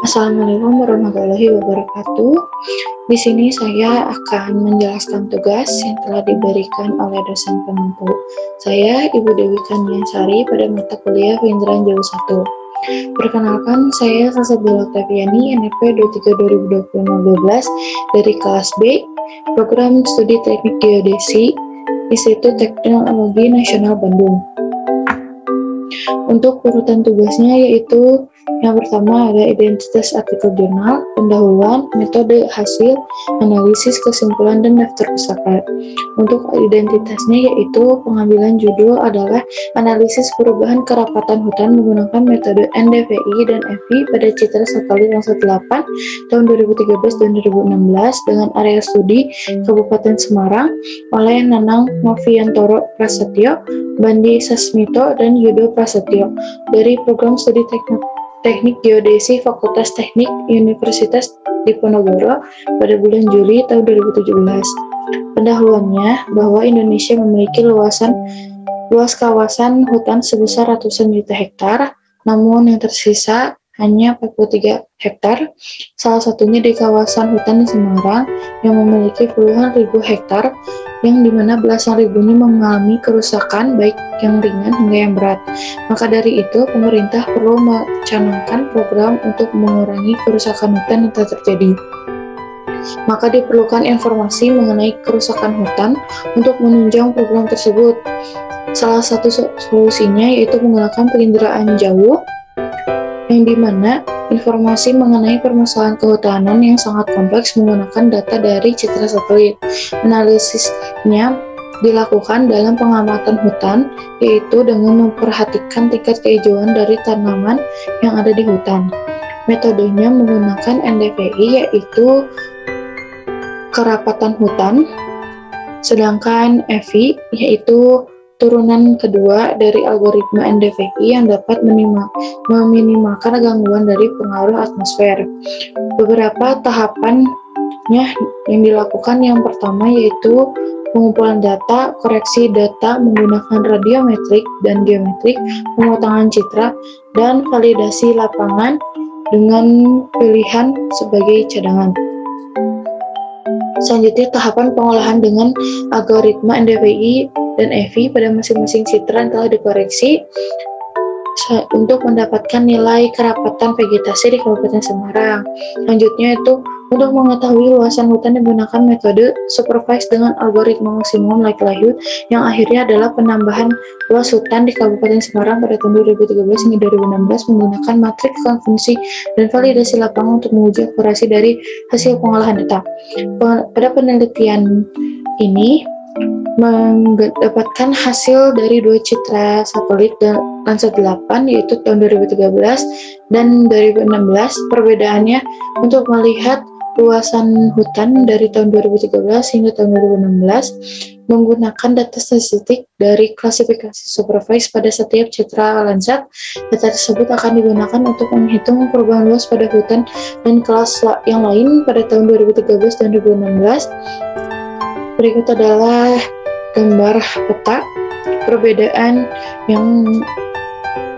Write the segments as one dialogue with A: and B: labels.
A: Assalamualaikum warahmatullahi wabarakatuh. Di sini saya akan menjelaskan tugas yang telah diberikan oleh dosen pengampu. Saya Ibu Dewi Kaniasari pada mata kuliah Penginderaan Jauh 1. Perkenalkan, saya Salsabila Oktaviani, NP 23-2020-12 dari kelas B, Program Studi Teknik Geodesi, Institut Teknologi Nasional Bandung. Untuk urutan tugasnya yaitu yang pertama ada identitas artikel jurnal, pendahuluan, metode, hasil, analisis, kesimpulan, dan daftar pustaka. Untuk identitasnya yaitu pengambilan judul adalah analisis perubahan kerapatan hutan menggunakan metode NDVI dan FI pada citra satelit Landsat 8 tahun 2013 dan 2016 dengan area studi Kabupaten Semarang oleh Nanang Noviantoro Prasetyo, Bandi Sasmito, dan Yudo Prasetyo dari Program Studi Teknik Geodesi Fakultas Teknik Universitas Diponegoro pada bulan Juli tahun 2017. Pendahuluannya bahwa Indonesia memiliki luas kawasan hutan sebesar ratusan juta hektar, namun yang tersisa hanya 43 hektar, salah satunya di kawasan hutan di Semarang yang memiliki puluhan ribu hektar, yang dimana belasan ribunya mengalami kerusakan baik yang ringan hingga yang berat. Maka dari itu, pemerintah perlu mencanangkan program untuk mengurangi kerusakan hutan yang telah terjadi. Maka diperlukan informasi mengenai kerusakan hutan untuk menunjang program tersebut. Salah satu solusinya yaitu menggunakan penginderaan jauh, yang dimana informasi mengenai permasalahan kehutanan yang sangat kompleks menggunakan data dari citra satelit. Analisisnya dilakukan dalam pengamatan hutan, yaitu dengan memperhatikan tingkat kehijauan dari tanaman yang ada di hutan. Metodenya menggunakan NDVI, yaitu kerapatan hutan, sedangkan FI yaitu turunan kedua dari algoritma NDVI yang dapat meminimalkan gangguan dari pengaruh atmosfer. Beberapa tahapannya yang dilakukan, yang pertama yaitu pengumpulan data, koreksi data menggunakan radiometrik dan geometrik, pemotongan citra, dan validasi lapangan dengan pilihan sebagai cadangan. Selanjutnya, tahapan pengolahan dengan algoritma NDVI dan FI pada masing-masing citra yang telah dikoreksi untuk mendapatkan nilai kerapatan vegetasi di Kabupaten Semarang. Selanjutnya itu untuk mengetahui luasan hutan menggunakan metode supervised dengan algoritma maksimum likelihood, yang akhirnya adalah penambahan luas hutan di Kabupaten Semarang pada tahun 2013 hingga 2016 menggunakan matrik konvensi dan validasi lapangan untuk menguji akurasi dari hasil pengolahan data. Pada penelitian ini mendapatkan hasil dari dua citra satelit Landsat 8 yaitu tahun 2013 dan 2016. Perbedaannya untuk melihat luasan hutan dari tahun 2013 hingga tahun 2016 menggunakan data statistik dari klasifikasi supervised pada setiap citra Landsat. Data tersebut akan digunakan untuk menghitung perubahan luas pada hutan dan kelas yang lain pada tahun 2013 dan 2016. Berikut adalah gambar peta perbedaan yang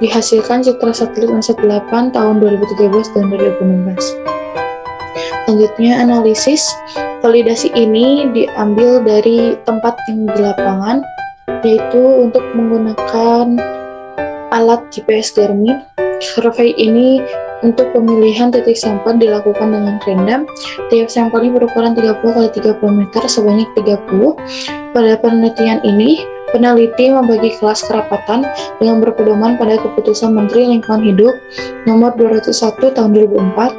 A: dihasilkan citra satelit Landsat 8 tahun 2013 dan 2016. Selanjutnya, analisis. Validasi ini diambil dari tempat yang di lapangan, yaitu untuk menggunakan alat GPS Garmin. Survei ini untuk pemilihan titik sampel dilakukan dengan random. Tiap sampelnya berukuran 30 x 30 meter sebanyak 30. Pada penelitian ini, peneliti membagi kelas kerapatan dengan berpedoman pada Keputusan Menteri Lingkungan Hidup Nomor 201 Tahun 2004.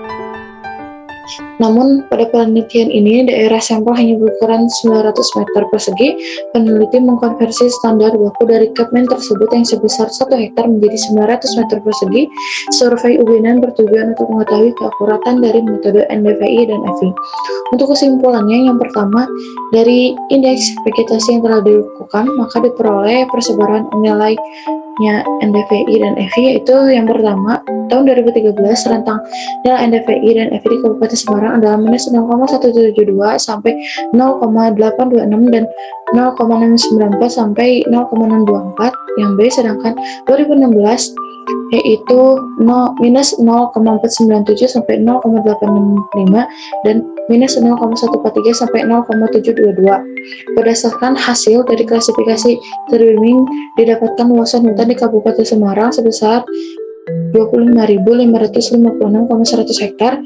A: Namun, pada penelitian ini, daerah sampel hanya berukuran 900 meter persegi. Peneliti mengkonversi standar baku dari Kepmen tersebut yang sebesar 1 hektar menjadi 900 meter persegi. Survei ujian bertujuan untuk mengetahui keakuratan dari metode NDVI dan FI. Untuk kesimpulannya, yang pertama, dari indeks vegetasi yang telah dilakukan, maka diperoleh persebaran nilainya NDVI dan FI, yaitu yang pertama, tahun 2013 rentang nilai NDVI dan FI di Kabupaten Semarang adalah minus 0,172 sampai 0,826, dan 0,694 sampai 0,624 yang B, sedangkan 2016 yaitu minus 0,497 sampai 0,865 dan minus 0,143 sampai 0,722. Berdasarkan hasil dari klasifikasi terbimbing, didapatkan luasan hutan di Kabupaten Semarang sebesar 25.556,100 hektar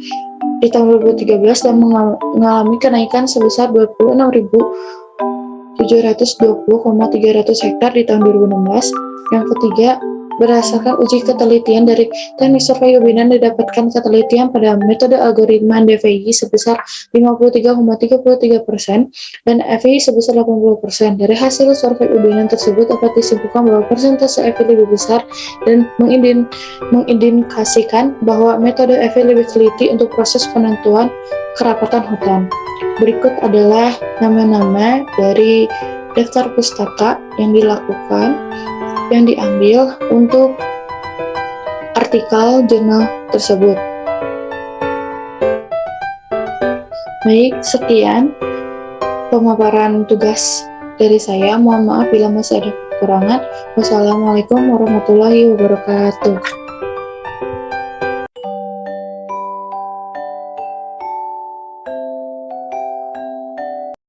A: di tahun 2013 dan mengalami kenaikan sebesar 26.720,300 hektar di tahun 2016. Yang ketiga, berdasarkan uji ketelitian dari Teknik Survei Ubinan, didapatkan ketelitian pada metode algoritma DVI sebesar 53,33% dan FI sebesar 80%. Dari hasil survei Ubinan tersebut dapat disimpulkan bahwa persentase FI lebih besar dan mengindikasikan bahwa metode FI lebih teliti untuk proses penentuan kerapatan hutan. Berikut adalah nama-nama dari daftar pustaka yang diambil untuk artikel jurnal tersebut. Baik, sekian pemaparan tugas dari saya. Mohon maaf bila masih ada kekurangan. Wassalamualaikum warahmatullahi wabarakatuh.